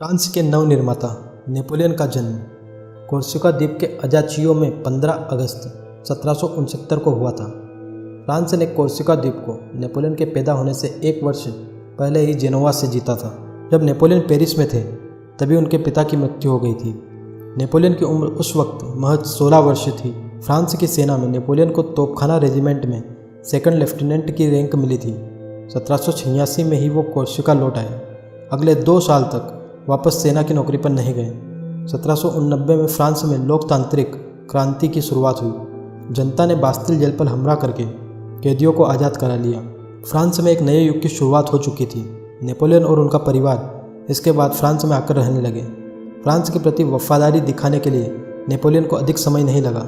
France के नवनिर्माता Napoleon का जन्म कोर्सिका द्वीप के अजाचियो में 15 अगस्त 1769 को हुआ था। फ्रांस ने कोर्सिका द्वीप को नेपोलियन के पैदा होने से एक वर्ष पहले ही जेनोवा से जीता था। जब नेपोलियन पेरिस में थे तभी उनके पिता की मृत्यु हो गई थी। नेपोलियन की उम्र उस वक्त महज 16 वर्ष थी। फ्रांस की सेना में नेपोलियन को तोपखाना रेजिमेंट में सेकंड लेफ्टिनेंट की रैंक मिली थी। 1786 में ही वो कोर्सिका लौट आए। अगले 2 साल तक वापस सेना की नौकरी पर नहीं गए। 1789 में फ्रांस में लोकतांत्रिक क्रांति की शुरुआत हुई। जनता ने बास्तिल जेल पर हमला करके कैदियों को आज़ाद करा लिया। फ्रांस में एक नए युग की शुरुआत हो चुकी थी। नेपोलियन और उनका परिवार इसके बाद फ्रांस में आकर रहने लगे। फ्रांस के प्रति वफादारी दिखाने के लिए नेपोलियन को अधिक समय नहीं लगा।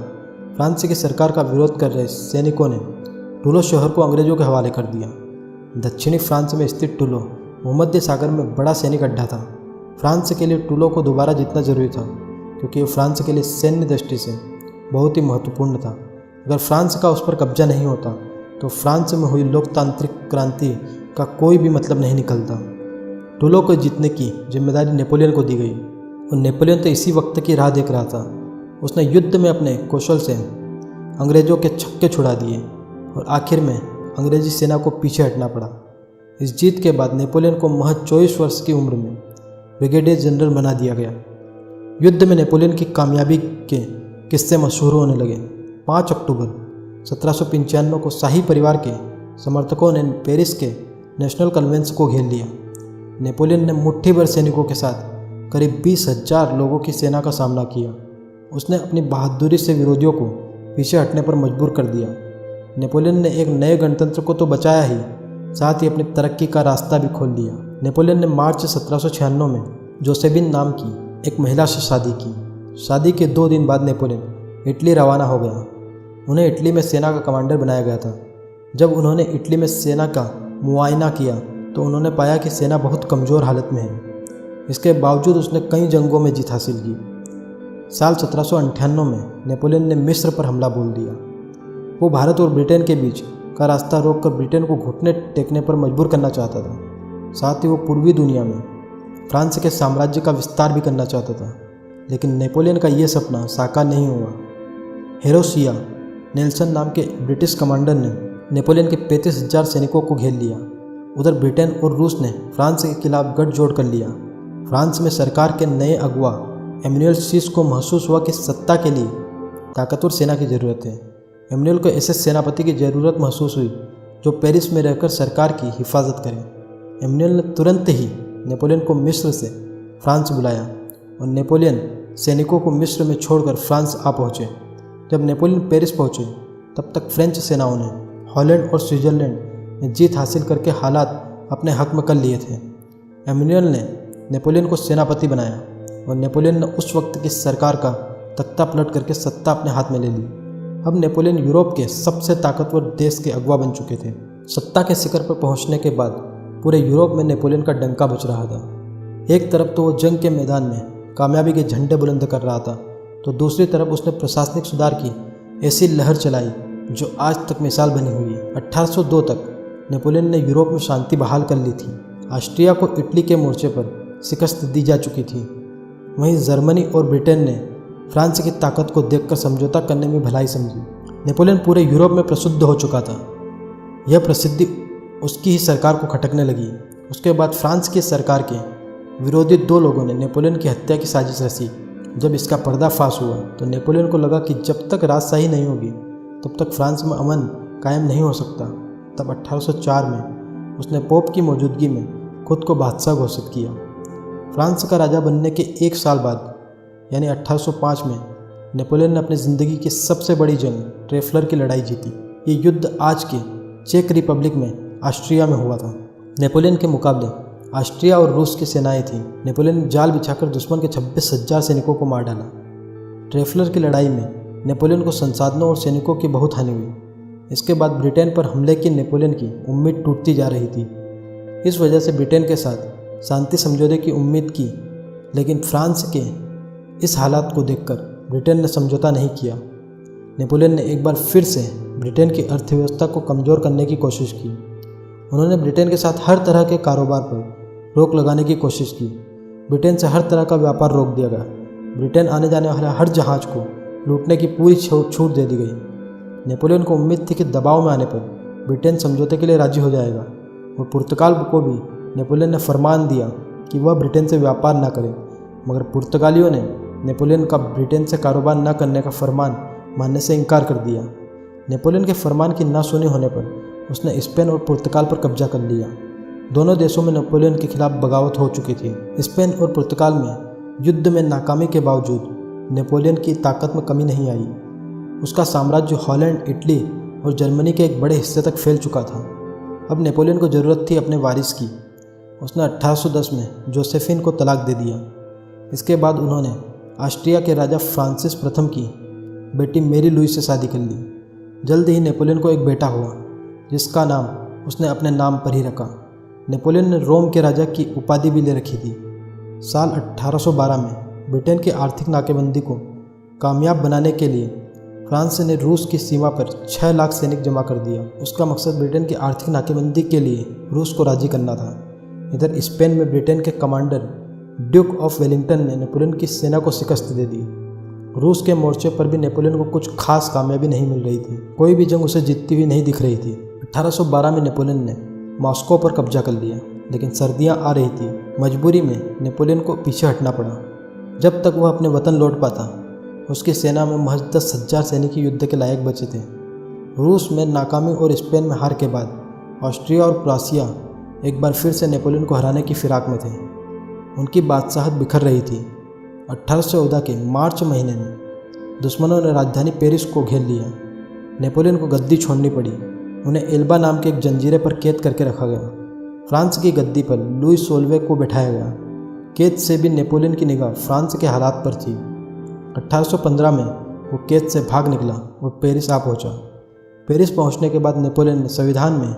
फ्रांस की सरकार का विरोध कर रहे सैनिकों ने टूलो शहर को अंग्रेजों के हवाले कर दिया। दक्षिणी फ्रांस में स्थित टूलो भूमध्य सागर में बड़ा सैनिक अड्डा था। फ्रांस के लिए टूलो को दोबारा जीतना जरूरी था क्योंकि ये फ्रांस के लिए सैन्य दृष्टि से बहुत ही महत्वपूर्ण था। अगर फ्रांस का उस पर कब्जा नहीं होता तो फ्रांस में हुई लोकतांत्रिक क्रांति का कोई भी मतलब नहीं निकलता। टूलो को जीतने की जिम्मेदारी नेपोलियन को दी गई और नेपोलियन तो इसी वक्त की राह देख रहा था। उसने युद्ध में अपने कौशल से अंग्रेजों के छक्के छुड़ा दिए और आखिर में अंग्रेजी सेना को पीछे हटना पड़ा। इस जीत के बाद नेपोलियन को महज 24 वर्ष की उम्र में ब्रिगेडियर जनरल बना दिया गया। युद्ध में नेपोलियन की कामयाबी के किस्से मशहूर होने लगे। 5 अक्टूबर 1795 को शाही परिवार के समर्थकों ने पेरिस के नेशनल कन्वेंशन को घेर लिया। नेपोलियन ने मुट्ठी भर सैनिकों के साथ करीब 20,000 लोगों की सेना का सामना किया। उसने अपनी बहादुरी से विरोधियों को पीछे हटने पर मजबूर कर दिया। नेपोलियन ने एक नए गणतंत्र को तो बचाया ही, साथ ही अपनी तरक्की का रास्ता भी खोल दिया। नेपोलियन ने मार्च 1796 में जोसेफिन नाम की एक महिला से शादी की। शादी के 2 दिन बाद नेपोलियन इटली रवाना हो गया। उन्हें इटली में सेना का कमांडर बनाया गया था। जब उन्होंने इटली में सेना का मुआयना किया तो उन्होंने पाया कि सेना बहुत कमज़ोर हालत में है। इसके बावजूद उसने कई जंगों में जीत हासिल की। साल 1798 में नेपोलियन ने मिस्र पर हमला बोल दिया। वो भारत और ब्रिटेन के बीच का रास्ता रोककर ब्रिटेन को घुटने टेकने पर मजबूर करना चाहता था। साथ ही वो पूर्वी दुनिया में फ्रांस के साम्राज्य का विस्तार भी करना चाहता था। लेकिन नेपोलियन का ये सपना साकार नहीं हुआ। हेरोसिया नेल्सन नाम के ब्रिटिश कमांडर ने नेपोलियन के 35,000 सैनिकों को घेर लिया। उधर ब्रिटेन और रूस ने फ्रांस के खिलाफ गठजोड़ कर लिया। फ्रांस में सरकार के नए अगुआ एमैनुएल सीस को महसूस हुआ कि सत्ता के लिए ताकतवर सेना की ज़रूरत है। एमैनुएल को ऐसे सेनापति की ज़रूरत महसूस हुई जो पेरिस में रहकर सरकार की हिफाजत करे। एमैनुएल ने तुरंत ही नेपोलियन को मिस्र से फ्रांस बुलाया और नेपोलियन सैनिकों को मिस्र में छोड़कर फ्रांस आ पहुँचे। जब नेपोलियन पेरिस पहुँचे तब तक फ्रेंच सेनाओं ने हॉलैंड और स्विट्ज़रलैंड में जीत हासिल करके हालात अपने हक में कर लिए थे। एमैनुएल ने नेपोलियन को सेनापति बनाया और नेपोलियन ने उस वक्त की सरकार का तख्ता पलट करके सत्ता अपने हाथ में ले ली। अब नेपोलियन यूरोप के सबसे ताकतवर देश के अगुआ बन चुके थे। सत्ता के शिखर पर पहुंचने के बाद पूरे यूरोप में नेपोलियन का डंका बज रहा था। एक तरफ तो वो जंग के मैदान में कामयाबी के झंडे बुलंद कर रहा था तो दूसरी तरफ उसने प्रशासनिक सुधार की ऐसी लहर चलाई जो आज तक मिसाल बनी हुई है। 1802 तक नेपोलियन ने यूरोप में शांति बहाल कर ली थी। ऑस्ट्रिया को इटली के मोर्चे पर शिकस्त दी जा चुकी थी। वहीं जर्मनी और ब्रिटेन ने फ्रांस की ताकत को देखकर समझौता करने में भलाई समझी। नेपोलियन पूरे यूरोप में प्रसिद्ध हो चुका था। यह प्रसिद्धि उसकी ही सरकार को खटकने लगी। उसके बाद फ्रांस की सरकार के विरोधी 2 लोगों ने नेपोलियन की हत्या की साजिश रची। जब इसका पर्दाफाश हुआ तो नेपोलियन को लगा कि जब तक राजशाही नहीं होगी तब तक फ्रांस में अमन कायम नहीं हो सकता। तब 1804 में उसने पोप की मौजूदगी में खुद को बादशाह घोषित किया। फ्रांस का राजा बनने के 1 साल बाद यानी 1805 में नेपोलियन ने अपनी ज़िंदगी की सबसे बड़ी जंग ट्रेफलर की लड़ाई जीती। ये युद्ध आज के चेक रिपब्लिक में ऑस्ट्रिया में हुआ था। नेपोलियन के मुकाबले ऑस्ट्रिया और रूस की सेनाएं थीं। नेपोलियन ने जाल बिछाकर दुश्मन के 26,000 सैनिकों को मार डाला। ट्रेफलर की लड़ाई में नेपोलियन को संसाधनों और सैनिकों की बहुत हानि हुई। इसके बाद ब्रिटेन पर हमले की नेपोलियन की उम्मीद टूटती जा रही थी। इस वजह से ब्रिटेन के साथ शांति समझौते की उम्मीद की, लेकिन फ्रांस के इस हालात को देखकर ब्रिटेन ने समझौता नहीं किया। नेपोलियन ने एक बार फिर से ब्रिटेन की अर्थव्यवस्था को कमज़ोर करने की कोशिश की। उन्होंने ब्रिटेन के साथ हर तरह के कारोबार पर रोक लगाने की कोशिश की। ब्रिटेन से हर तरह का व्यापार रोक दिया गया। ब्रिटेन आने जाने वाले हर जहाज को लूटने की पूरी छूट दे दी गई। नेपोलियन को उम्मीद थी कि दबाव में आने पर ब्रिटेन समझौते के लिए राजी हो जाएगा और पुर्तगाल को भी नेपोलियन ने फरमान दिया कि वह ब्रिटेन से व्यापार न करे, मगर पुर्तगालियों ने नेपोलियन का ब्रिटेन से कारोबार न करने का फरमान मानने से इनकार कर दिया। नेपोलियन के फरमान की ना सुनी होने पर उसने स्पेन और पुर्तगाल पर कब्जा कर लिया। दोनों देशों में नेपोलियन के खिलाफ बगावत हो चुकी थी। स्पेन और पुर्तगाल में युद्ध में नाकामी के बावजूद नेपोलियन की ताकत में कमी नहीं आई। उसका साम्राज्य हॉलैंड, इटली और जर्मनी के एक बड़े हिस्से तक फैल चुका था। अब नेपोलियन को ज़रूरत थी अपने वारिस की। उसने 1810 में जोसेफिन को तलाक दे दिया। इसके बाद उन्होंने ऑस्ट्रिया के राजा फ्रांसिस प्रथम की बेटी मेरी लुई से शादी कर ली। जल्द ही नेपोलियन को एक बेटा हुआ जिसका नाम उसने अपने नाम पर ही रखा। नेपोलियन ने रोम के राजा की उपाधि भी ले रखी थी। साल 1812 में ब्रिटेन की आर्थिक नाकेबंदी को कामयाब बनाने के लिए फ्रांस ने रूस की सीमा पर 6 लाख सैनिक जमा कर दिया। उसका मकसद ब्रिटेन की आर्थिक नाकेबंदी के लिए रूस को राजी करना था। इधर स्पेन में ब्रिटेन के कमांडर ड्यूक ऑफ वेलिंगटन ने नेपोलियन की सेना को शिकस्त दे दी। रूस के मोर्चे पर भी नेपोलियन को कुछ खास कामयाबी नहीं मिल रही थी। कोई भी जंग उसे जीतती हुई नहीं दिख रही थी। 1812 में नेपोलियन ने मॉस्को पर कब्जा कर लिया, लेकिन सर्दियां आ रही थी। मजबूरी में नेपोलियन को पीछे हटना पड़ा। जब तक वह अपने वतन लौट पाता, उसकी सेना में महज 10,000 सैनिक युद्ध के लायक बचे थे। रूस में नाकामी और स्पेन में हार के बाद ऑस्ट्रिया और प्रूसिया एक बार फिर से नेपोलियन को हराने की फिराक में थे। उनकी बादशाहत बिखर रही थी। 1814 के मार्च महीने में दुश्मनों ने राजधानी पेरिस को घेर लिया। नेपोलियन को गद्दी छोड़नी पड़ी। उन्हें एल्बा नाम के एक जंजीरे पर कैद करके रखा गया। फ्रांस की गद्दी पर लुई 16वें को बैठाया गया। कैद से भी नेपोलियन की निगाह फ्रांस के हालात पर थी। 1815 में वो कैद से भाग निकला और पेरिस आ पहुंचा। पेरिस पहुंचने के बाद नेपोलियन ने संविधान में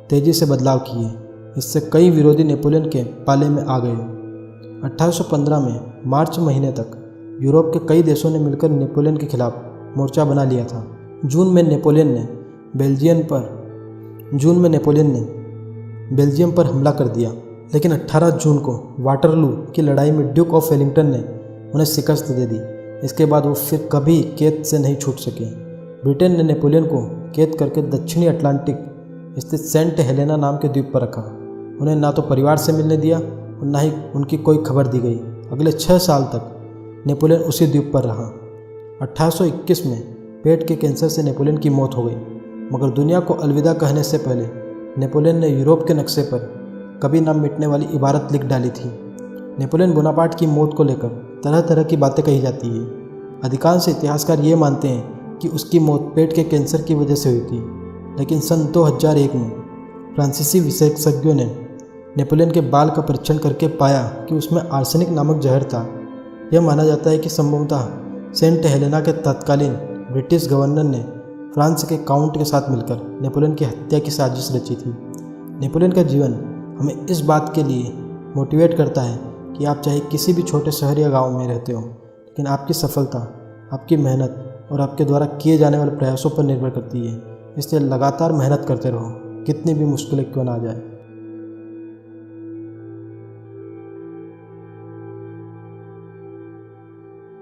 तेज़ी से बदलाव किए। इससे कई विरोधी नेपोलियन के पाले में आ गए। 1815 में मार्च महीने तक यूरोप के कई देशों ने मिलकर नेपोलियन के खिलाफ मोर्चा बना लिया था। जून में नेपोलियन ने बेल्जियम पर हमला कर दिया, लेकिन 18 जून को वाटरलू की लड़ाई में ड्यूक ऑफ वेलिंगटन ने उन्हें शिकस्त दे दी। इसके बाद वो फिर कभी कैद से नहीं छूट सके। ब्रिटेन ने नेपोलियन को कैद करके दक्षिणी अटलांटिक स्थित सेंट हेलेना नाम के द्वीप पर रखा। उन्हें ना तो परिवार से मिलने दिया और ना ही उनकी कोई खबर दी गई। अगले 6 साल तक नेपोलियन उसी द्वीप पर रहा। 1821 में पेट के कैंसर से नेपोलियन की मौत हो गई, मगर दुनिया को अलविदा कहने से पहले नेपोलियन ने यूरोप के नक्शे पर कभी ना मिटने वाली इबारत लिख डाली थी। नेपोलियन बोनापार्ट की मौत को लेकर तरह तरह की बातें कही जाती है। अधिकांश इतिहासकार ये मानते हैं कि उसकी मौत पेट के कैंसर की वजह से हुई थी, लेकिन सन 2001 में फ्रांसीसी विशेषज्ञों ने नेपोलियन के बाल का परीक्षण करके पाया कि उसमें आर्सेनिक नामक जहर था। यह माना जाता है कि संभवतः सेंट हेलेना के तत्कालीन ब्रिटिश गवर्नर ने फ्रांस के काउंट के साथ मिलकर नेपोलियन की हत्या की साजिश रची थी। नेपोलियन का जीवन हमें इस बात के लिए मोटिवेट करता है कि आप चाहे किसी भी छोटे शहर या गांव में रहते हो, लेकिन आपकी सफलता आपकी मेहनत और आपके द्वारा किए जाने वाले प्रयासों पर निर्भर करती है। इसलिए लगातार मेहनत करते रहो, कितनी भी मुश्किलें क्यों ना आ जाए।